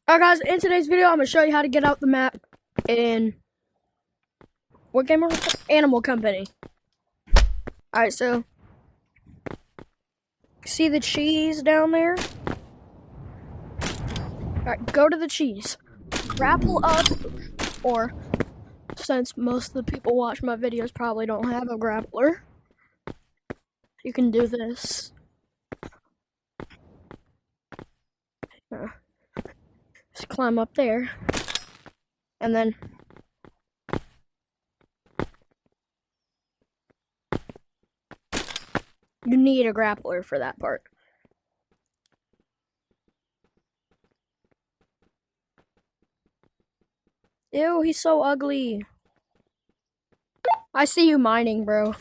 Alright guys, in today's video I'm going to show you how to get out the map in what game are we playing? Animal Company. Alright, so see the cheese down there? Alright, go to the cheese. Grapple up, or since most of the people watch my videos probably don't have a grappler, you can do this. Just climb up there, and then you need a grappler for that part. Ew, he's so ugly. I see you mining, bro.